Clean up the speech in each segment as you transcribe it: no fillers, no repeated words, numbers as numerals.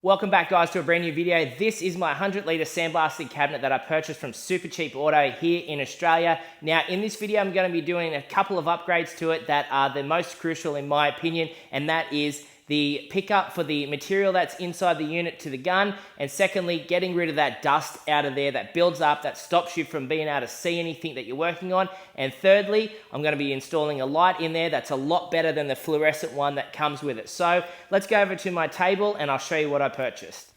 Welcome back, guys, to a brand new video. This is my 100-litre sandblasting cabinet that I purchased from Supercheap Auto here in Australia. Now, in this video, I'm going to be doing a couple of upgrades to it that are the most crucial in my opinion, and that is the pickup for the material that's inside the unit to the gun, and secondly, getting rid of that dust out of there that builds up, that stops you from being able to see anything that you're working on. And thirdly, I'm going to be installing a light in there that's a lot better than the fluorescent one that comes with it. So let's go over to my table and I'll show you what I purchased.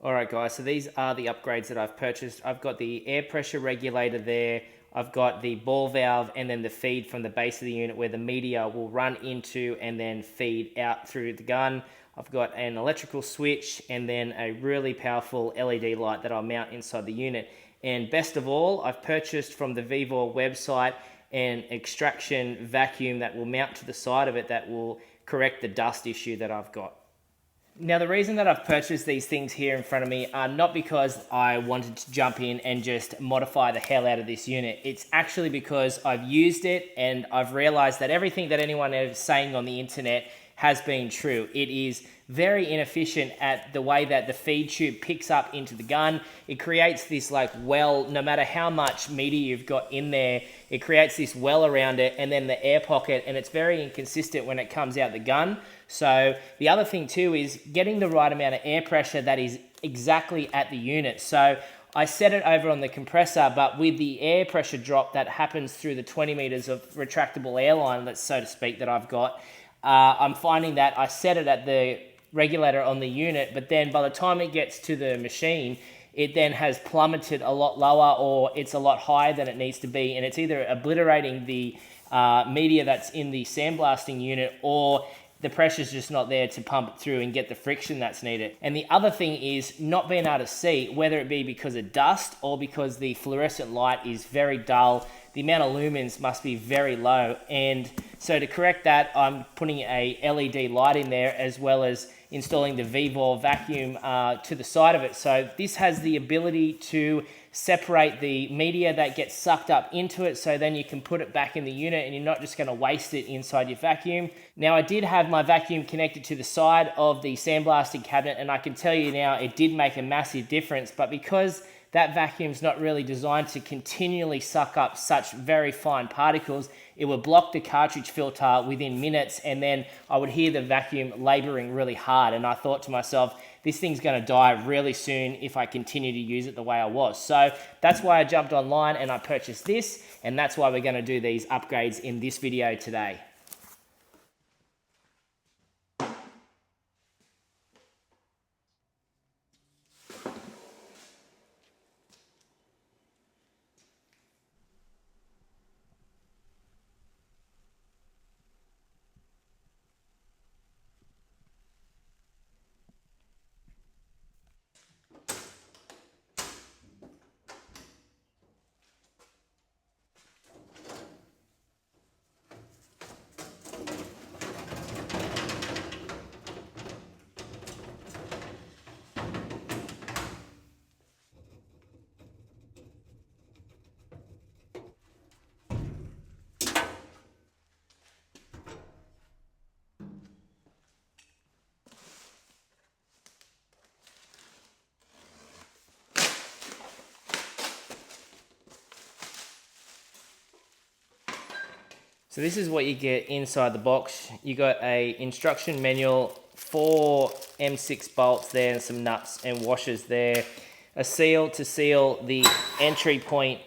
Alright guys, so these are the upgrades that I've purchased. I've got the air pressure regulator there, I've got the ball valve, and then the feed from the base of the unit where the media will run into and then feed out through the gun. I've got an electrical switch and then a really powerful LED light that I'll mount inside the unit. And best of all, I've purchased from the VEVOR website an extraction vacuum that will mount to the side of it that will correct the dust issue that I've got. Now, the reason that I've purchased these things here in front of me are not because I wanted to jump in and just modify the hell out of this unit. It's actually because I've used it and I've realized that everything that anyone is saying on the internet has been true. It is very inefficient at the way that the feed tube picks up into the gun. It creates this well, no matter how much media you've got in there, it creates this well around it and then the air pocket, and it's very inconsistent when it comes out the gun. So the other thing too is getting the right amount of air pressure that is exactly at the unit. So I set it over on the compressor, but with the air pressure drop that happens through the 20 meters of retractable airline, that's so to speak, that I've got, I'm finding that I set it at the regulator on the unit, but then by the time it gets to the machine, it then has plummeted a lot lower, or it's a lot higher than it needs to be, and it's either obliterating the media that's in the sandblasting unit, or the pressure's just not there to pump it through and get the friction that's needed. And the other thing is not being able to see, whether it be because of dust or because the fluorescent light is very dull. The amount of lumens must be very low. And so to correct that, I'm putting a LED light in there, as well as installing the VEVOR vacuum to the side of it. So this has the ability to separate the media that gets sucked up into it, so then you can put it back in the unit and you're not just going to waste it inside your vacuum. Now, I did have my vacuum connected to the side of the sandblasting cabinet, and I can tell you now it did make a massive difference, but because that vacuum's not really designed to continually suck up such very fine particles, it would block the cartridge filter within minutes, and then I would hear the vacuum laboring really hard, and I thought to myself, this thing's going to die really soon if I continue to use it the way I was. So that's why I jumped online and I purchased this, and that's why we're going to do these upgrades in this video today. So this is what you get inside the box. You got a instruction manual, 4 M6 bolts there, and some nuts and washers there. A seal to seal the entry point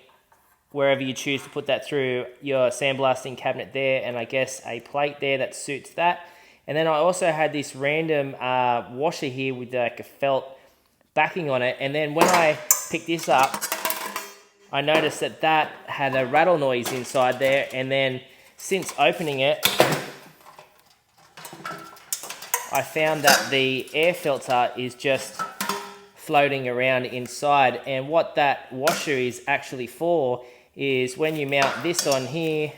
wherever you choose to put that through your sandblasting cabinet there, and I guess a plate there that suits that. And then I also had this random washer here with like a felt backing on it, and then when I picked this up, I noticed that that had a rattle noise inside there, and then since opening it, I found that the air filter is just floating around inside, and what that washer is actually for is when you mount this on here,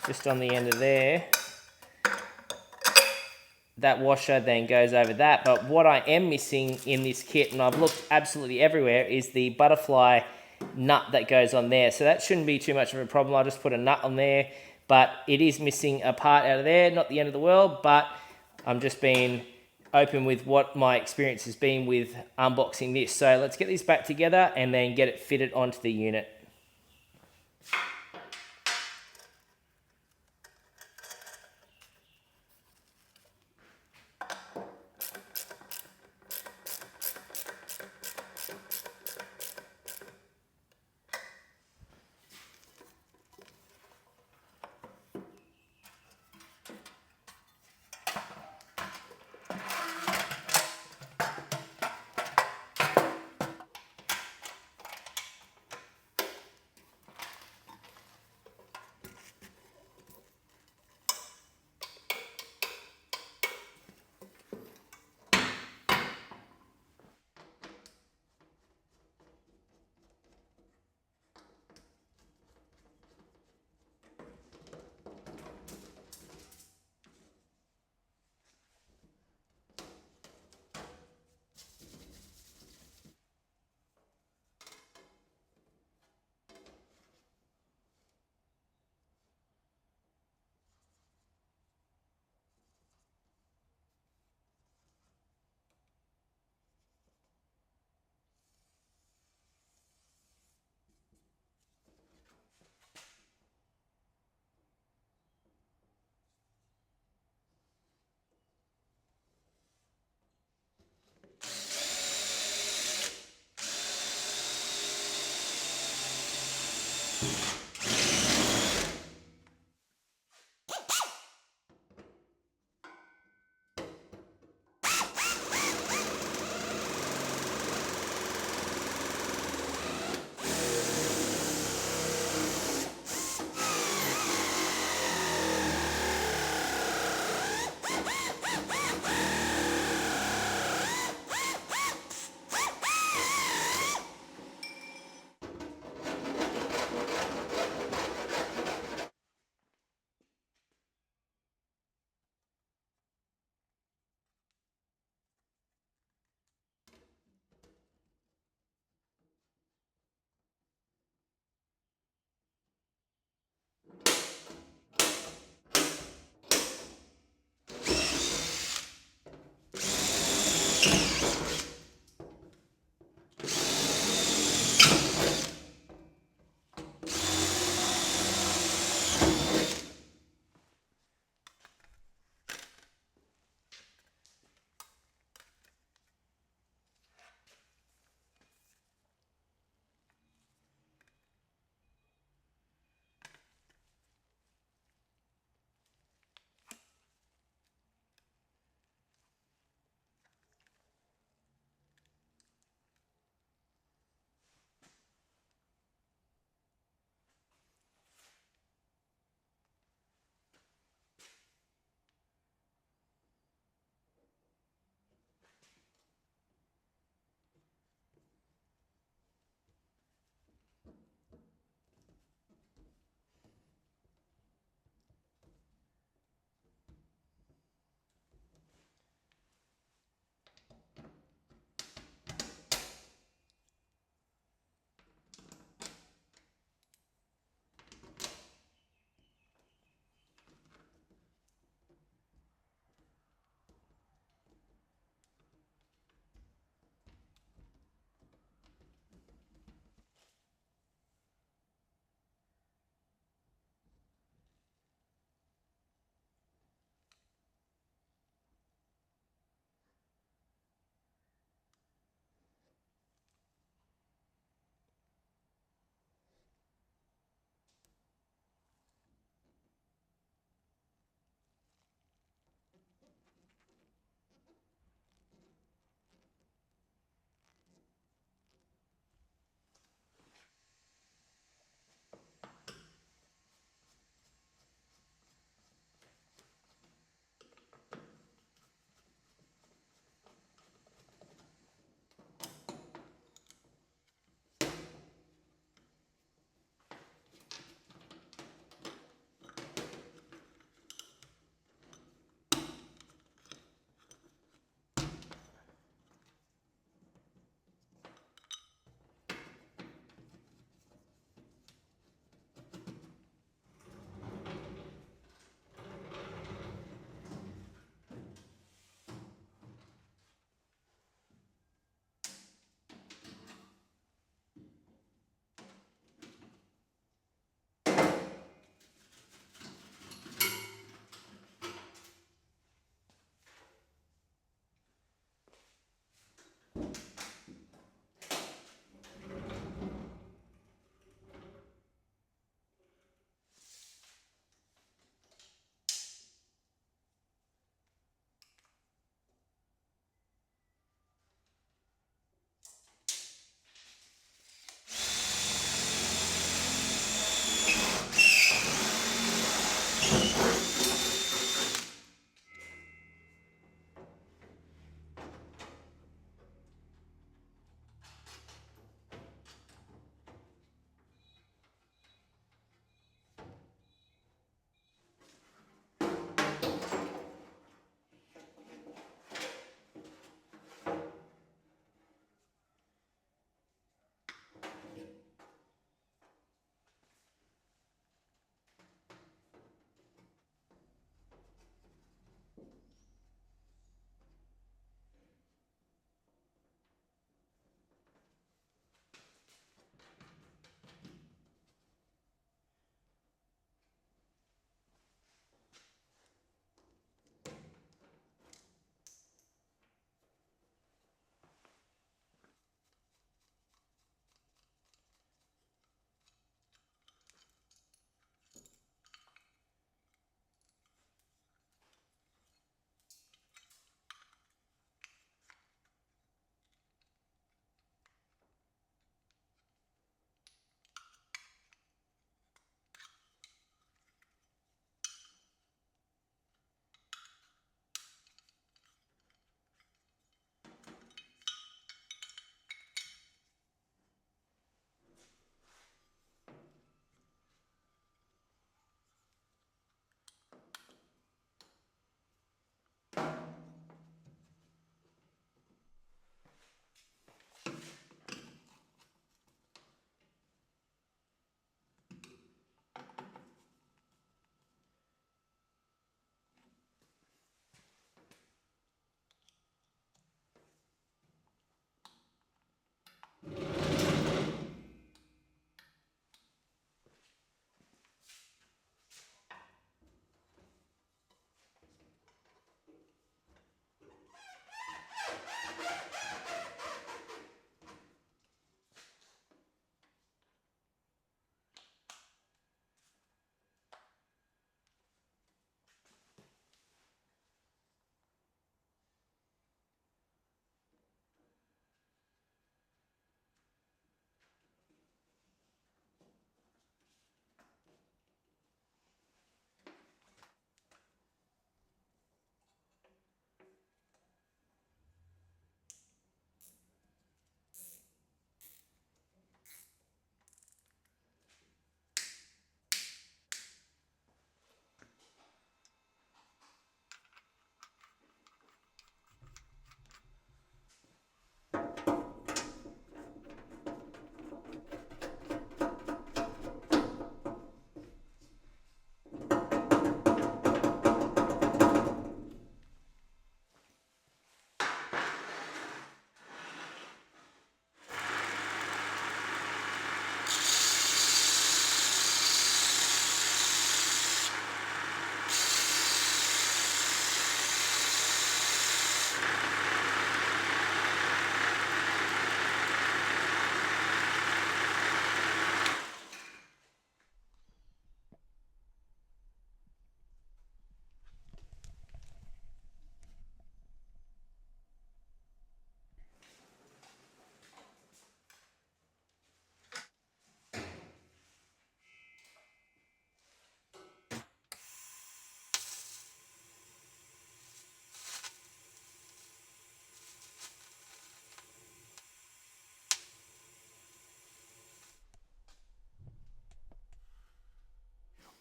just on the end of there, that washer then goes over that. But what I am missing in this kit, and I've looked absolutely everywhere, is the butterfly nut that goes on there. So that shouldn't be too much of a problem. I'll just put a nut on there. but it is missing a part out of there. Not the end of the world, but I'm just being open with what my experience has been with unboxing this. So let's get this back together and then get it fitted onto the unit.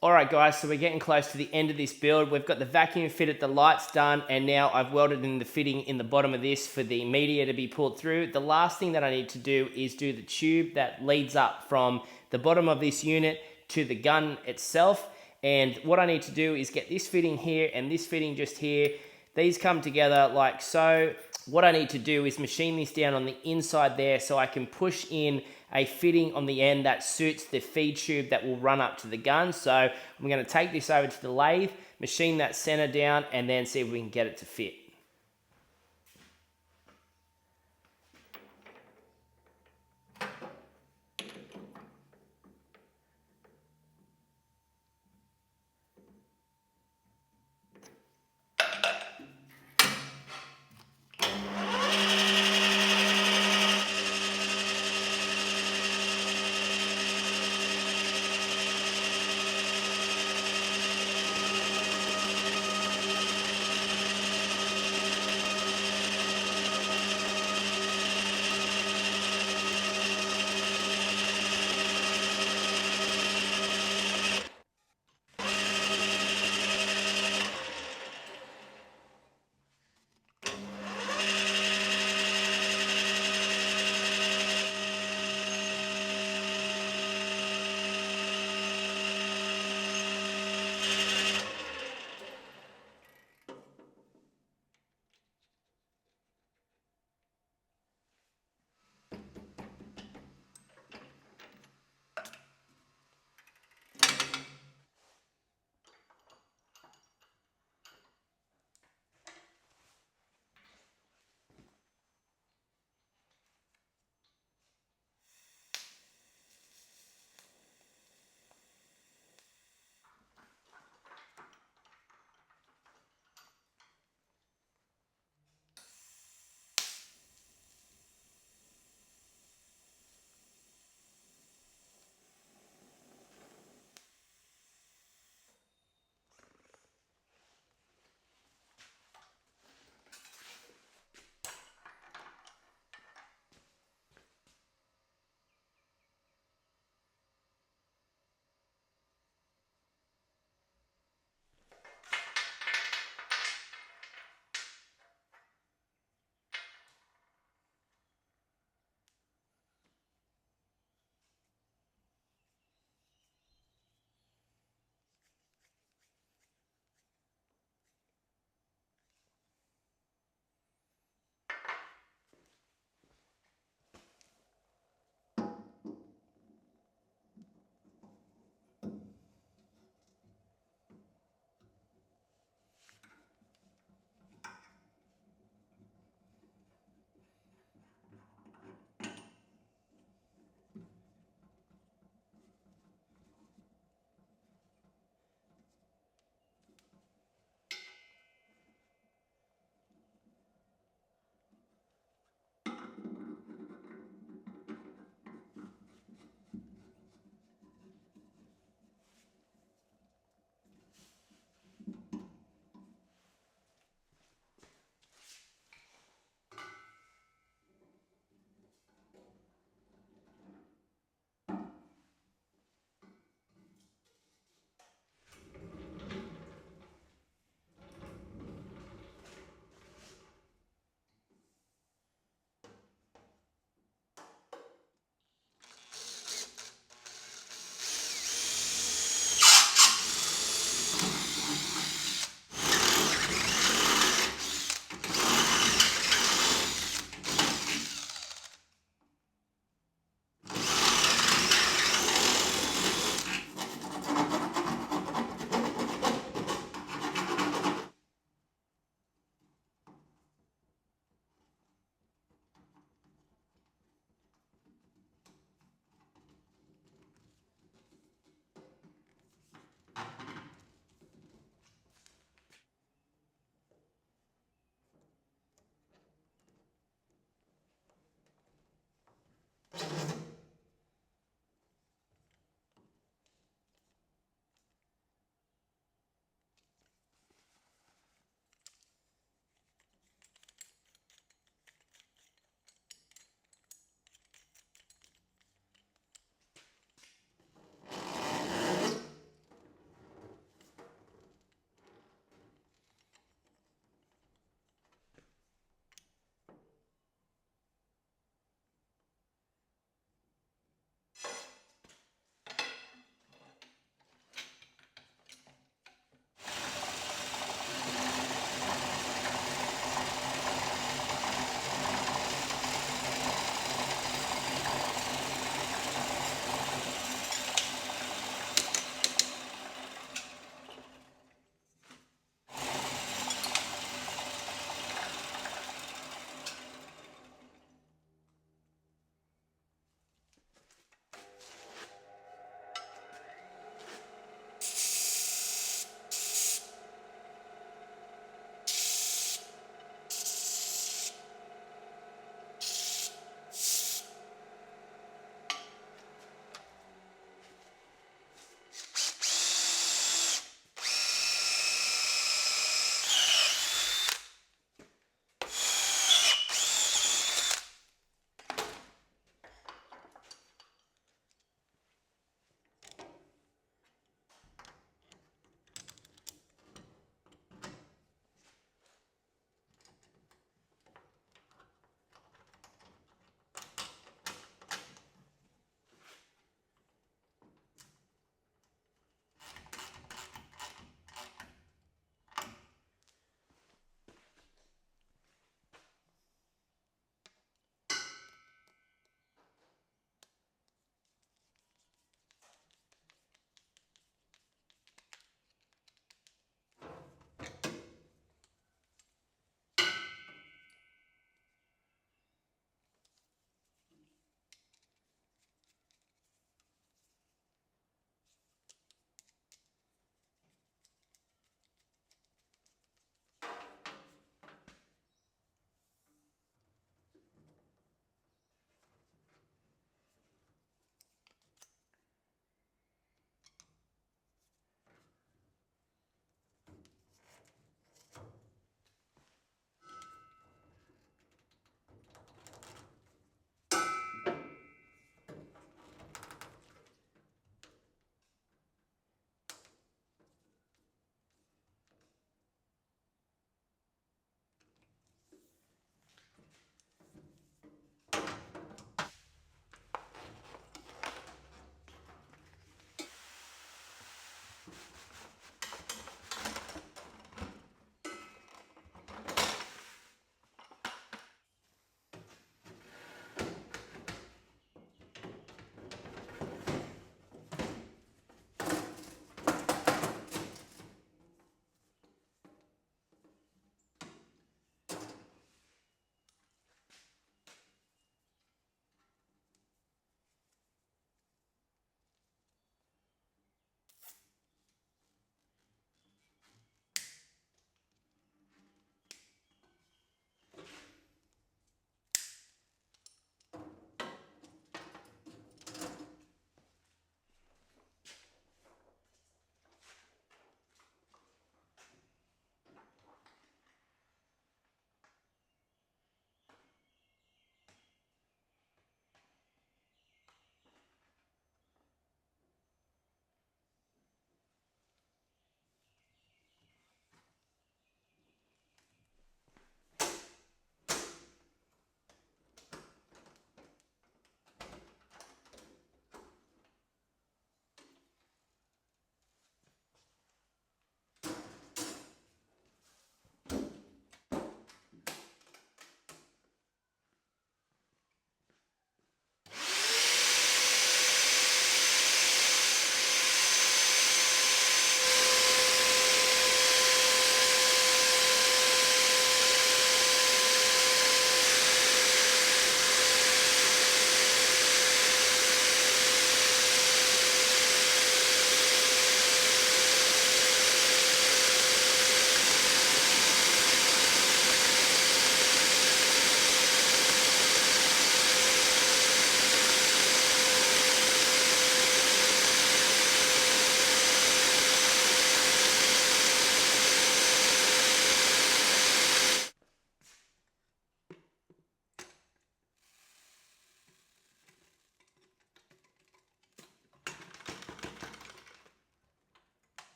Alright guys, so we're getting close to the end of this build. We've got the vacuum fitted, the lights done, and now I've welded in the fitting in the bottom of this for the media to be pulled through. The last thing that I need to do is do the tube that leads up from the bottom of this unit to the gun itself. And what I need to do is get this fitting here and this fitting just here. These come together like so. What I need to do is machine this down on the inside there so I can push in a fitting on the end that suits the feed tube that will run up to the gun. So I'm going to take this over to the lathe, machine that center down, and then see if we can get it to fit.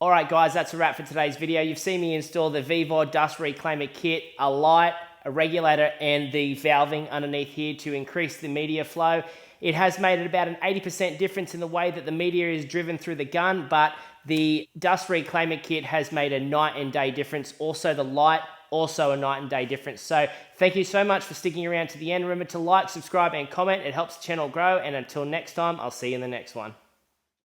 All right, guys, that's a wrap for today's video. You've seen me install the VEVOR dust reclaimer kit, a light, a regulator, and the valving underneath here to increase the media flow. It has made it about an 80% difference in the way that the media is driven through the gun, but the dust reclaimer kit has made a night and day difference. Also the light, also a night and day difference. So thank you so much for sticking around to the end. Remember to like, subscribe, and comment. It helps the channel grow. And until next time, I'll see you in the next one.